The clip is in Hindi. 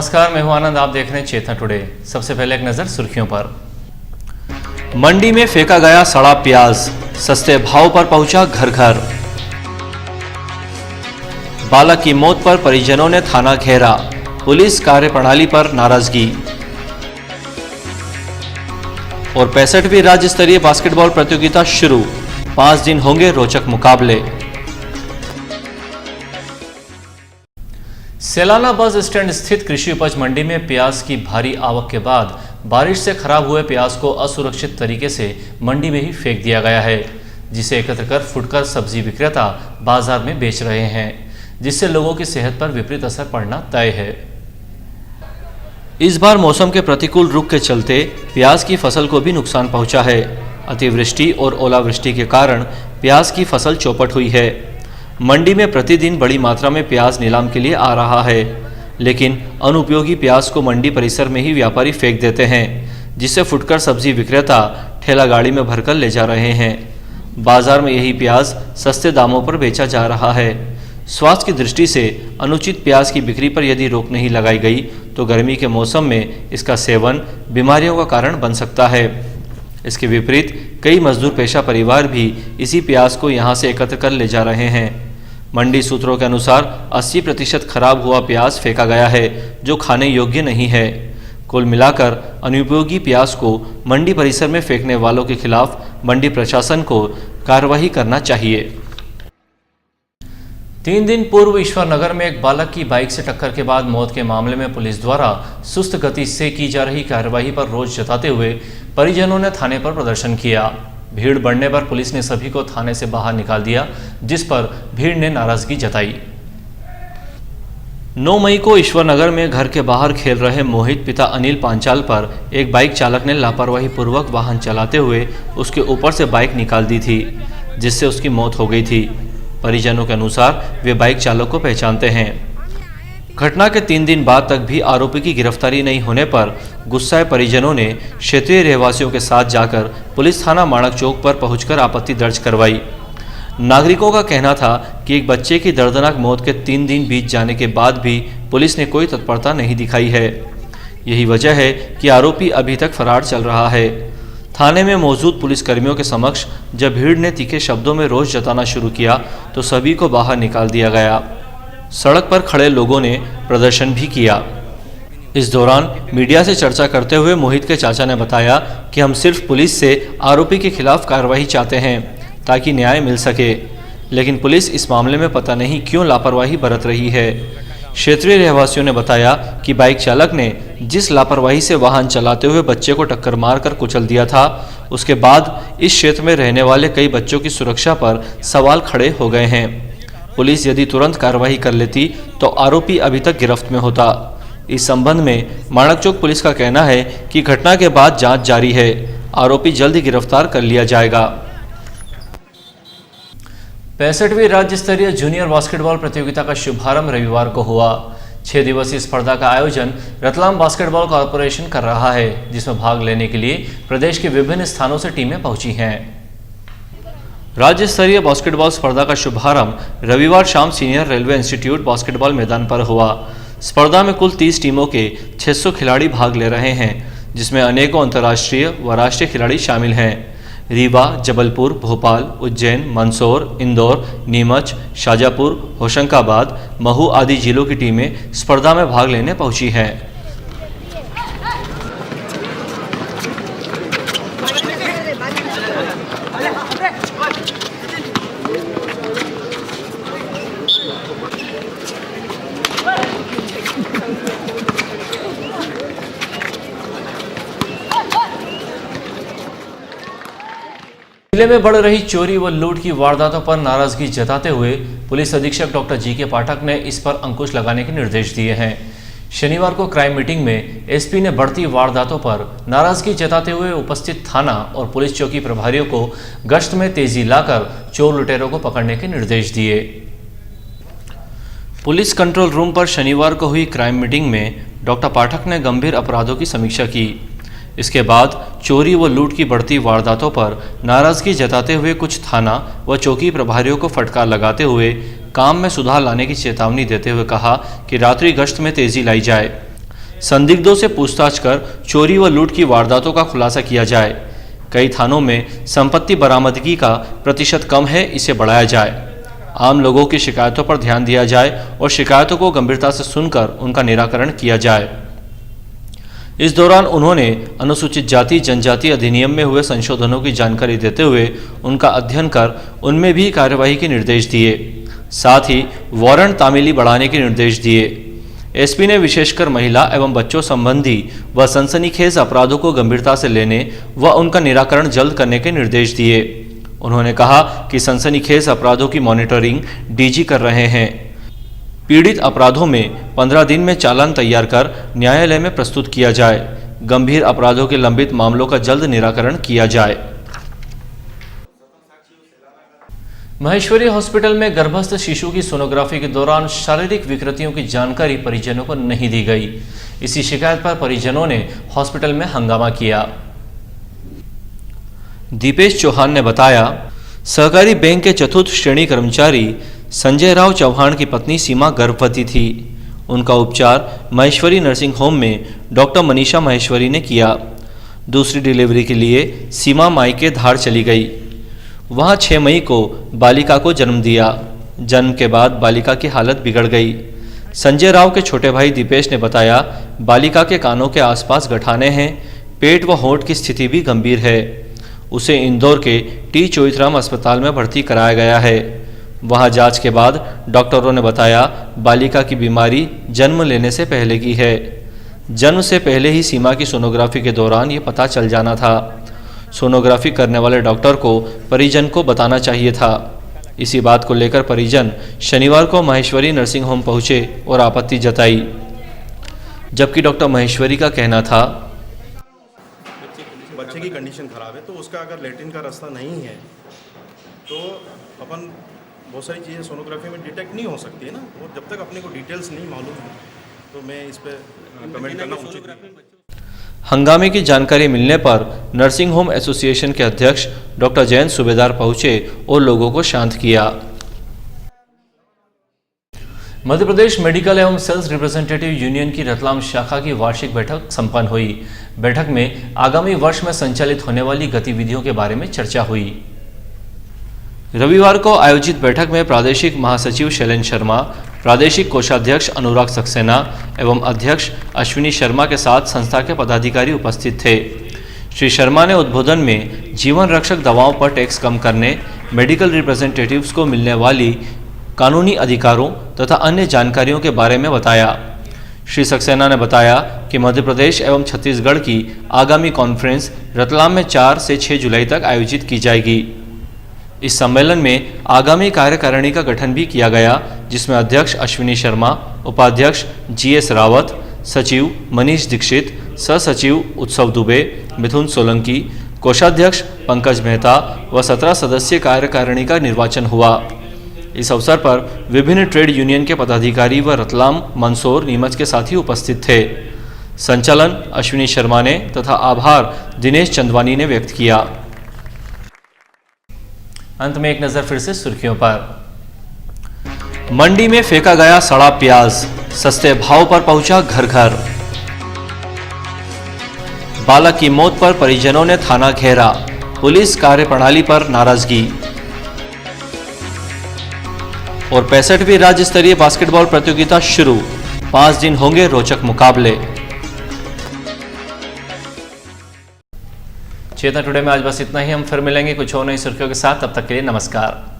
नमस्कार, मैं हूं आनंद। आप देख रहे हैं चेतना टुडे। सबसे पहले एक नजर सुर्खियों पर। मंडी में फेंका गया सड़ा प्याज, सस्ते भाव पर पहुंचा घर घर। बालक की मौत पर परिजनों ने थाना घेरा, पुलिस कार्यप्रणाली पर नाराजगी। और 65वीं राज्य स्तरीय बास्केटबॉल प्रतियोगिता शुरू, 5 दिन होंगे रोचक मुकाबले। सेलाना बस स्टैंड स्थित कृषि उपज मंडी में प्याज की भारी आवक के बाद बारिश से खराब हुए प्याज को असुरक्षित तरीके से मंडी में ही फेंक दिया गया है, जिसे एकत्र कर फुटकर सब्जी विक्रेता बाजार में बेच रहे हैं, जिससे लोगों की सेहत पर विपरीत असर पड़ना तय है। इस बार मौसम के प्रतिकूल रुख के चलते प्याज की फसल को भी नुकसान पहुंचा है। अतिवृष्टि और ओलावृष्टि के कारण प्याज की फसल चौपट हुई है। मंडी में प्रतिदिन बड़ी मात्रा में प्याज नीलाम के लिए आ रहा है, लेकिन अनुपयोगी प्याज को मंडी परिसर में ही व्यापारी फेंक देते हैं, जिससे फुटकर सब्जी विक्रेता ठेला गाड़ी में भरकर ले जा रहे हैं। बाजार में यही प्याज सस्ते दामों पर बेचा जा रहा है। स्वास्थ्य की दृष्टि से अनुचित प्याज की बिक्री पर यदि रोक नहीं लगाई गई तो गर्मी के मौसम में इसका सेवन बीमारियों का कारण बन सकता है। इसके विपरीत कई मजदूर पेशा परिवार भी इसी प्याज को यहां से एकत्र कर ले जा रहे हैं। मंडी सूत्रों के अनुसार 80% खराब हुआ प्याज फेंका गया है, जो खाने योग्य नहीं है। कुल मिलाकर अनुपयोगी प्याज को मंडी परिसर में फेंकने वालों के खिलाफ मंडी प्रशासन को कार्रवाई करना चाहिए। 3 दिन पूर्व ईश्वरनगर में एक बालक की बाइक से टक्कर के बाद मौत के मामले में पुलिस द्वारा सुस्त गति से की जा रही कार्यवाही पर रोष जताते हुए परिजनों ने थाने पर प्रदर्शन किया। भीड़ बढ़ने पर पुलिस ने सभी को थाने से बाहर निकाल दिया, जिस पर भीड़ ने नाराजगी जताई। 9 मई को ईश्वरनगर में घर के बाहर खेल रहे मोहित पिता अनिल पांचाल पर एक बाइक चालक ने लापरवाही पूर्वक वाहन चलाते हुए उसके ऊपर से बाइक निकाल दी थी, जिससे उसकी मौत हो गई थी। परिजनों के अनुसार वे बाइक चालक को पहचानते हैं। घटना के 3 दिन बाद तक भी आरोपी की गिरफ्तारी नहीं होने पर गुस्साए परिजनों ने क्षेत्रीय रहवासियों के साथ जाकर पुलिस थाना माणक चौक पर पहुंचकर आपत्ति दर्ज करवाई। नागरिकों का कहना था कि एक बच्चे की दर्दनाक मौत के 3 दिन बीत जाने के बाद भी पुलिस ने कोई तत्परता नहीं दिखाई है। यही वजह है कि आरोपी अभी तक फरार चल रहा है। थाने में मौजूद पुलिसकर्मियों के समक्ष जब भीड़ ने तीखे शब्दों में रोष जताना शुरू किया तो सभी को बाहर निकाल दिया गया। सड़क पर खड़े लोगों ने प्रदर्शन भी किया। इस दौरान मीडिया से चर्चा करते हुए मोहित के चाचा ने बताया कि हम सिर्फ पुलिस से आरोपी के खिलाफ कार्रवाई चाहते हैं ताकि न्याय मिल सके, लेकिन पुलिस इस मामले में पता नहीं क्यों लापरवाही बरत रही है। क्षेत्रीय रहवासियों ने बताया कि बाइक चालक ने जिस लापरवाही से वाहन चलाते हुए बच्चे को टक्कर मारकर कुचल दिया था, उसके बाद इस क्षेत्र में रहने वाले कई बच्चों की सुरक्षा पर सवाल खड़े हो गए हैं। पुलिस यदि तुरंत कार्रवाई कर लेती तो आरोपी अभी तक गिरफ्त में होता। इस संबंध में माणक चौक पुलिस का कहना है कि घटना के बाद जांच जारी है, आरोपी जल्द ही गिरफ्तार कर लिया जाएगा। 65वीं राज्य स्तरीय जूनियर बास्केटबॉल प्रतियोगिता का शुभारंभ रविवार को हुआ। 6 दिवसीय स्पर्धा का आयोजन रतलाम बास्केटबॉल कॉरपोरेशन कर रहा है, जिसमें भाग लेने के लिए प्रदेश के विभिन्न स्थानों से टीमें पहुंची हैं। राज्य स्तरीय बास्केटबॉल स्पर्धा का शुभारंभ रविवार शाम सीनियर रेलवे इंस्टीट्यूट बास्केटबॉल मैदान पर हुआ। स्पर्धा में कुल 30 टीमों के 600 खिलाड़ी भाग ले रहे हैं, जिसमें अनेकों अंतर्राष्ट्रीय व राष्ट्रीय खिलाड़ी शामिल हैं। रीवा, जबलपुर, भोपाल, उज्जैन, मंदसौर, इंदौर, नीमच, शाजापुर, होशंगाबाद, महू आदि जिलों की टीमें स्पर्धा में भाग लेने पहुंची हैं। जिले में बढ़ रही चोरी व लूट की वारदातों पर नाराजगी जताते हुए पुलिस अधीक्षक डॉक्टर जी.के. पाठक ने इस पर अंकुश लगाने के निर्देश दिए हैं। शनिवार को क्राइम मीटिंग में एसपी ने बढ़ती वारदातों पर नाराजगी जताते हुए उपस्थित थाना और पुलिस चौकी प्रभारियों को गश्त में तेजी लाकर चोर लुटेरों को पकड़ने के निर्देश दिए। पुलिस कंट्रोल रूम पर शनिवार को हुई क्राइम मीटिंग में डॉक्टर पाठक ने गंभीर अपराधों की समीक्षा की। इसके बाद चोरी व लूट की बढ़ती वारदातों पर नाराजगी जताते हुए कुछ थाना व चौकी प्रभारियों को फटकार लगाते हुए काम में सुधार लाने की चेतावनी देते हुए कहा कि रात्रि गश्त में तेजी लाई जाए। संदिग्धों से पूछताछ कर चोरी व लूट की वारदातों का खुलासा किया जाए। कई थानों में संपत्ति बरामदगी का प्रतिशत कम है, इसे बढ़ाया जाए। आम लोगों की शिकायतों पर ध्यान दिया जाए और शिकायतों को गंभीरता से सुनकर उनका निराकरण किया जाए। इस दौरान उन्होंने अनुसूचित जाति जनजाति अधिनियम में हुए संशोधनों की जानकारी देते हुए उनका अध्ययन कर उनमें भी कार्यवाही के निर्देश दिए। साथ ही वारंट तामीली बढ़ाने के निर्देश दिए। एसपी ने विशेषकर महिला एवं बच्चों संबंधी व सनसनीखेज अपराधों को गंभीरता से लेने व उनका निराकरण जल्द करने के निर्देश दिए। उन्होंने कहा कि सनसनीखेज अपराधों की मॉनिटरिंग डीजी कर रहे हैं। पीड़ित अपराधों में 15 दिन में चालान तैयार कर न्यायालय में प्रस्तुत किया जाए। गंभीर अपराधों के लंबित मामलों का जल्द निराकरण किया जाए। महेश्वरी हॉस्पिटल में गर्भस्थ शिशु की सोनोग्राफी के दौरान शारीरिक विकृतियों की जानकारी परिजनों को नहीं दी गई। इसी शिकायत पर परिजनों ने हॉस्पिटल में हंगामा किया। दीपेश चौहान ने बताया, सहकारी बैंक के चतुर्थ श्रेणी कर्मचारी संजय राव चौहान की पत्नी सीमा गर्भवती थी। उनका उपचार महेश्वरी नर्सिंग होम में डॉक्टर मनीषा महेश्वरी ने किया। दूसरी डिलीवरी के लिए सीमा मायके धार चली गई। वहां 6 मई को बालिका को जन्म दिया। जन्म के बाद बालिका की हालत बिगड़ गई। संजय राव के छोटे भाई दीपेश ने बताया, बालिका के कानों के आसपास गठाने हैं, पेट व होंठ की स्थिति भी गंभीर है। उसे इंदौर के टी चोइथराम अस्पताल में भर्ती कराया गया है। वहां जांच के बाद डॉक्टरों ने बताया, बालिका की बीमारी जन्म लेने से पहले की है। जन्म से पहले ही सीमा की सोनोग्राफी के दौरान ये पता चल जाना था। सोनोग्राफी करने वाले डॉक्टर को परिजन को बताना चाहिए था। इसी बात को लेकर परिजन शनिवार को महेश्वरी नर्सिंग होम पहुंचे और आपत्ति जताई। जबकि डॉक्टर महेश्वरी का कहना था, बच्चे की कंडीशन ख़राब है, तो उसका अगर लेटरिन का रास्ता नहीं है तो अपन बहुत सारी चीज़ें सोनोग्राफी में डिटेक्ट नहीं हो सकती है ना। और जब तक अपने को डिटेल्स नहीं मालूम है तो मैं इस पर कमेंट करना उचित नहीं। हंगामे की जानकारी मिलने पर नर्सिंग होम एसोसिएशन के अध्यक्ष डॉक्टर जयंत सूबेदार पहुंचे और लोगों को शांत किया। मध्य प्रदेश मेडिकल एवं सेल्स रिप्रेजेंटेटिव यूनियन की रतलाम शाखा की वार्षिक बैठक संपन्न हुई। बैठक में आगामी वर्ष में संचालित होने वाली गतिविधियों के बारे में चर्चा हुई। रविवार को आयोजित बैठक में प्रादेशिक महासचिव शैलेंद्र शर्मा, प्रादेशिक कोषाध्यक्ष अनुराग सक्सेना एवं अध्यक्ष अश्विनी शर्मा के साथ संस्था के पदाधिकारी उपस्थित थे। श्री शर्मा ने उद्बोधन में जीवन रक्षक दवाओं पर टैक्स कम करने, मेडिकल रिप्रेजेंटेटिव्स को मिलने वाली कानूनी अधिकारों तथा अन्य जानकारियों के बारे में बताया। श्री सक्सेना ने बताया कि मध्य प्रदेश एवं छत्तीसगढ़ की आगामी कॉन्फ्रेंस रतलाम में 4 से 6 जुलाई तक आयोजित की जाएगी। इस सम्मेलन में आगामी कार्यकारिणी का गठन भी किया गया, जिसमें अध्यक्ष अश्विनी शर्मा, उपाध्यक्ष GS रावत, सचिव मनीष दीक्षित, सहसचिव उत्सव दुबे, मिथुन सोलंकी, कोषाध्यक्ष पंकज मेहता व 17 सदस्यीय कार्यकारिणी का निर्वाचन हुआ। इस अवसर पर विभिन्न ट्रेड यूनियन के पदाधिकारी व रतलाम, मंदसौर, नीमच के साथी उपस्थित थे। संचालन अश्विनी शर्मा ने तथा आभार दिनेश चंदवानी ने व्यक्त किया। अंत में एक नजर फिर से सुर्खियों पर। मंडी में फेंका गया सड़ा प्याज, सस्ते भाव पर पहुंचा घर घर। बालक की मौत पर परिजनों ने थाना घेरा, पुलिस कार्यप्रणाली पर नाराजगी। और 65वीं राज्य स्तरीय बास्केटबॉल प्रतियोगिता शुरू, 5 दिन होंगे रोचक मुकाबले। चेतना टुडे में आज बस इतना ही। हम फिर मिलेंगे कुछ और नई सुर्खियों के साथ। तब तक के लिए नमस्कार।